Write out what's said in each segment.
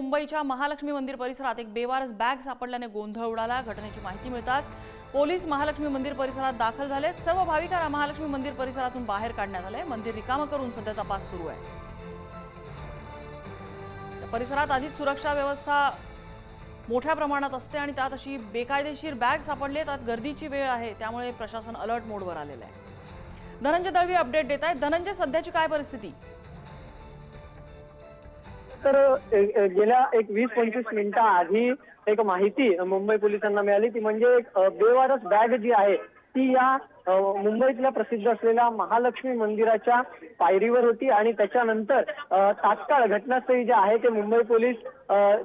मुंबईच्या महालक्ष्मी मंदिर परिसरात एक बेवारस बॅग सापडल्याने गोंधळ उडाला। घटनेची माहिती मिळताच पोलीस महालक्ष्मी मंदिर परिसरात दाखल झाले। सर्व भाविकांना महालक्ष्मी मंदिर परिसरातून बाहेर काढण्यात आले। मंदिर रिकामं करून सध्या तपास सुरू आहे। परिसरात आधीच सुरक्षा व्यवस्था मोठ्या प्रमाणात असते आणि त्यात अशी बेकायदेशीर बॅग सापडली, त्यात गर्दीची वेळ आहे, त्यामुळे प्रशासन अलर्ट मोडवर आलेलं आहे। धनंजय दळवी अपडेट देत आहेत। धनंजय, सध्याची काय परिस्थिती? तर गेल्या 20-25 मिनिटं आधी एक माहिती मुंबई पोलिसांना मिळाली, ती म्हणजे एक बेवारस बॅग जी आहे ती या मुंबईतल्या प्रसिद्ध असलेल्या महालक्ष्मी मंदिराच्या पायरीवर होती आणि त्याच्यानंतर तात्काळ घटनास्थळी जे आहे ते मुंबई पोलीस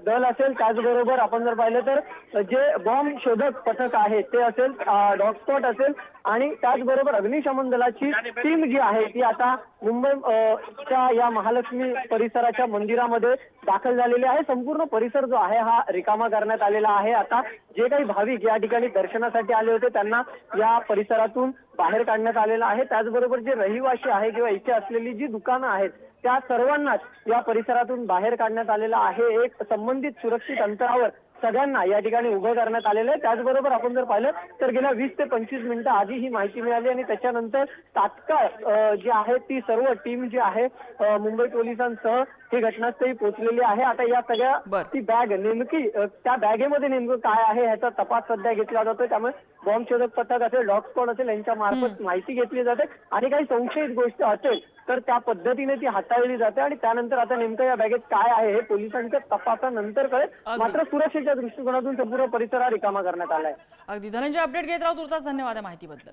दल असेल, त्याचबरोबर आपण जर पाहिलं तर जे बॉम्ब शोधक पथक आहे ते असेल, डॉग स्पॉट असेल आणि त्याचबरोबर अग्निशमन दलाची टीम जी आहे ती आता मुंबईच्या या महालक्ष्मी परिसराच्या मंदिरामध्ये दाखल झालेली आहे। संपूर्ण परिसर जो आहे हा रिकामा करण्यात आलेला आहे। आता जे काही भाविक या ठिकाणी दर्शनासाठी आले होते त्यांना या परिसरातून बाहेर काढण्यात आलेला आहे। त्याचबरोबर जे रहिवासी आहे किंवा इथे असलेली जी दुकानं आहेत त्या सर्वांनाच या परिसरातून बाहेर काढण्यात आलेला आहे। एक संबंधित सुरक्षित अंतरावर सगळ्यांना या ठिकाणी उभं करण्यात आलेलं आहे। त्याचबरोबर आपण जर पाहिलं तर गेल्या 20 ते 25 मिनिटं आधी ही माहिती मिळाली आणि त्याच्यानंतर तात्काळ जी आहे ती सर्व टीम जी आहे मुंबई पोलिसांसह ही घटनास्थळी पोहोचलेली आहे। आता या सगळ्या ती बॅग नेमकी त्या बॅगेमध्ये नेमकं काय आहे ह्याचा तपास सध्या घेतला जातोय। त्यामुळे बॉम्ब शोधक पथक असेल, डॉग स्क्वॉड असेल यांच्या मार्फत माहिती घेतली जाते आणि काही संशयित गोष्ट असेल तर त्या पद्धतीने ती हाताळली जाते आणि त्यानंतर आता नेमकं या बॅगेत काय आहे हे पोलिसांच्या तपासानंतर कळेल। मात्र सुरक्षेच्या दृष्टिकोनातून संपूर्ण परिसर रिकामा करण्यात आलाय। अगदी धनंजय, अपडेट घेत राहू। तुर्तास धन्यवाद या माहितीबद्दल।